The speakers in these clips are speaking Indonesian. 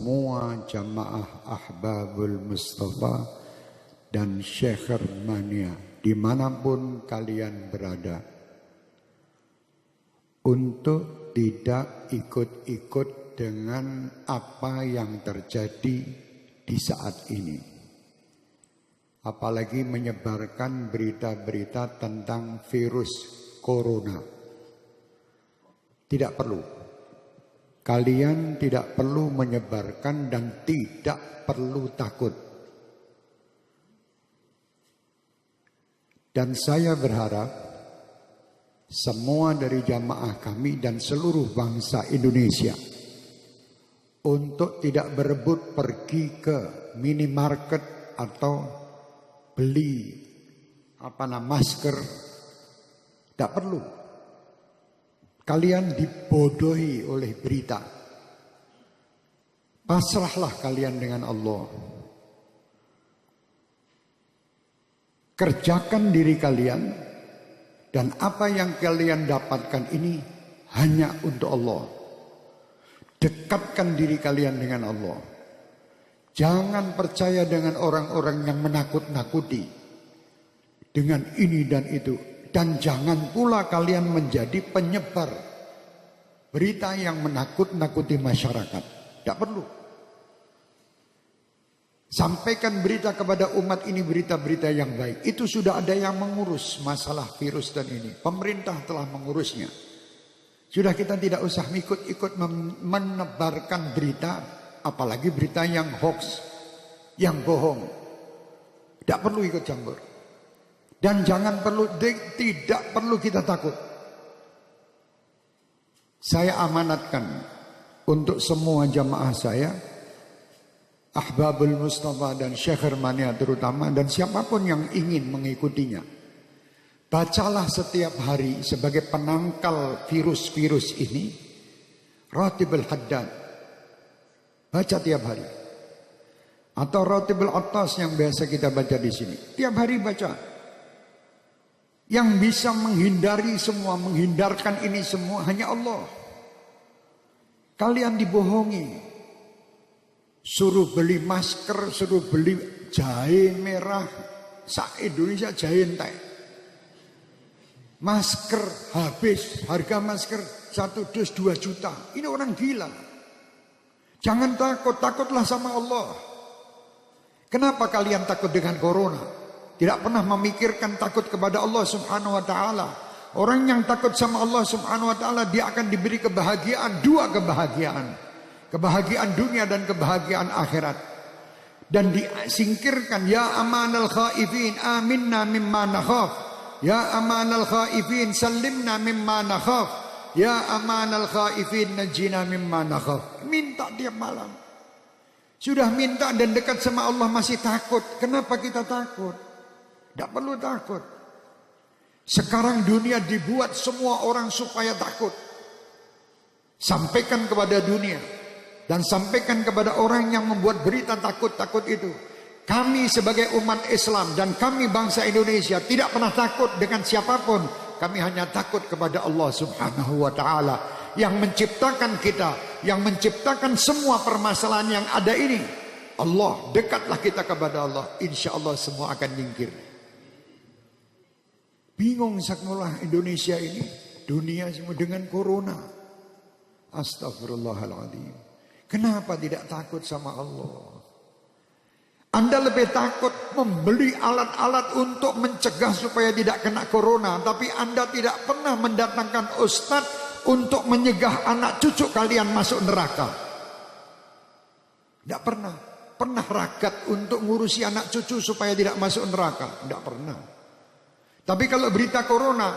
semua jamaah Ahbabul Mustafa dan Syekh Mania dimanapun kalian berada, untuk tidak ikut-ikut dengan apa yang terjadi di saat ini. Apalagi menyebarkan berita-berita tentang virus corona. Tidak perlu. Kalian tidak perlu menyebarkan dan tidak perlu takut. Dan saya berharap semua dari jamaah kami dan seluruh bangsa Indonesia untuk tidak berebut pergi ke minimarket atau beli masker. Tidak perlu. Kalian dibodohi oleh berita. Pasrahlah kalian dengan Allah. Kerjakan diri kalian, dan apa yang kalian dapatkan ini hanya untuk Allah. Dekatkan diri kalian dengan Allah. Jangan percaya dengan orang-orang yang menakut-nakuti dengan ini dan itu. Dan jangan pula kalian menjadi penyebar berita yang menakut-nakuti masyarakat. Tidak perlu. Sampaikan berita kepada umat ini, berita-berita yang baik. Itu sudah ada yang mengurus masalah virus dan ini. Pemerintah telah mengurusnya. Sudah, kita tidak usah ikut-ikut menebarkan berita, apalagi berita yang hoax, yang bohong. Tidak perlu ikut campur. Dan tidak perlu kita takut. Saya amanatkan untuk semua jamaah saya, Ahbabul Mustafa dan Syekh Mania terutama, dan siapapun yang ingin mengikutinya, bacalah setiap hari sebagai penangkal virus-virus ini Ratibul Haddad. Baca tiap hari. Atau Ratibul Attas yang biasa kita baca di sini. Tiap hari baca. Yang bisa menghindari semua, menghindarkan ini semua hanya Allah. Kalian dibohongi. Suruh beli masker, suruh beli jahe merah. Indonesia jahe entek. Masker habis, harga masker 1 dus 2 juta. Ini orang gila. Jangan takut, takutlah sama Allah. Kenapa kalian takut dengan corona? Tidak pernah memikirkan takut kepada Allah Subhanahu wa ta'ala. Orang yang takut sama Allah Subhanahu wa ta'ala, dia akan diberi kebahagiaan, 2 kebahagiaan. Kebahagiaan dunia dan kebahagiaan akhirat. Dan disingkirkan, ya amanal khaifin aminna mimma nakhaf. Ya amanal khaifin sallimna mimma nakhaf. Ya amanal khaifin najina mimma nakhaf. Minta tiap malam. Sudah minta dan dekat sama Allah masih takut. Kenapa kita takut? Tidak perlu takut. Sekarang dunia dibuat semua orang supaya takut. Sampaikan kepada dunia. Dan sampaikan kepada orang yang membuat berita takut-takut itu. Kami sebagai umat Islam dan kami bangsa Indonesia tidak pernah takut dengan siapapun. Kami hanya takut kepada Allah Subhanahu wa ta'ala. Yang menciptakan kita. Yang menciptakan semua permasalahan yang ada ini. Allah, dekatlah kita kepada Allah. Insya Allah semua akan nyingkir. Bingung sakmulah Indonesia ini, dunia semua dengan corona. Astagfirullahaladzim. Kenapa tidak takut sama Allah? Anda lebih takut membeli alat-alat untuk mencegah supaya tidak kena corona, tapi Anda tidak pernah mendatangkan ustadz untuk menyegah anak cucu kalian masuk neraka. Tidak pernah. Pernah ragat untuk ngurusi anak cucu supaya tidak masuk neraka? Tidak pernah. Tapi kalau berita corona,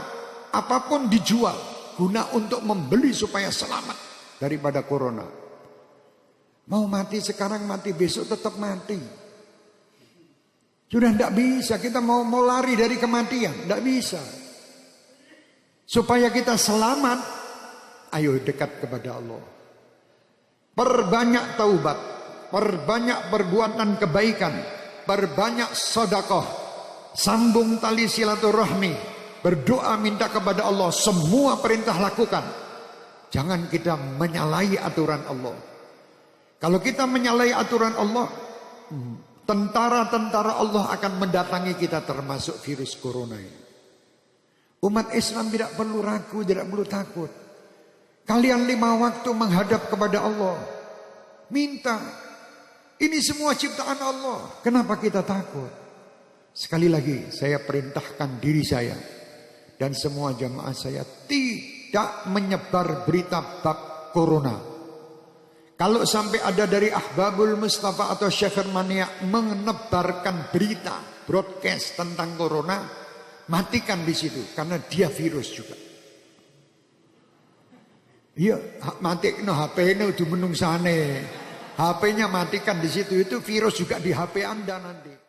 apapun dijual guna untuk membeli supaya selamat daripada corona. Mau mati sekarang, mati besok tetap mati. Sudah tidak bisa, kita mau lari dari kematian, tidak bisa. Supaya kita selamat, ayo dekat kepada Allah. Perbanyak taubat, perbanyak perbuatan kebaikan, perbanyak sedekah. Sambung tali silaturahmi, berdoa minta kepada Allah, semua perintah lakukan. Jangan kita menyalahi aturan Allah. Kalau kita menyalahi aturan Allah, tentara-tentara Allah akan mendatangi kita termasuk virus corona ini. Umat Islam tidak perlu ragu, tidak perlu takut. Kalian 5 waktu menghadap kepada Allah. Minta. Ini semua ciptaan Allah. Kenapa kita takut? Sekali lagi saya perintahkan diri saya dan semua jamaah saya tidak menyebar berita bab corona. Kalau sampai ada dari Ahbabul Mustafa atau Syekhermania menebarkan berita broadcast tentang corona, matikan di situ karena dia virus juga. Iya, matikno HP-nya udah menungsane. HP-nya matikan di situ, itu virus juga di HP Anda nanti.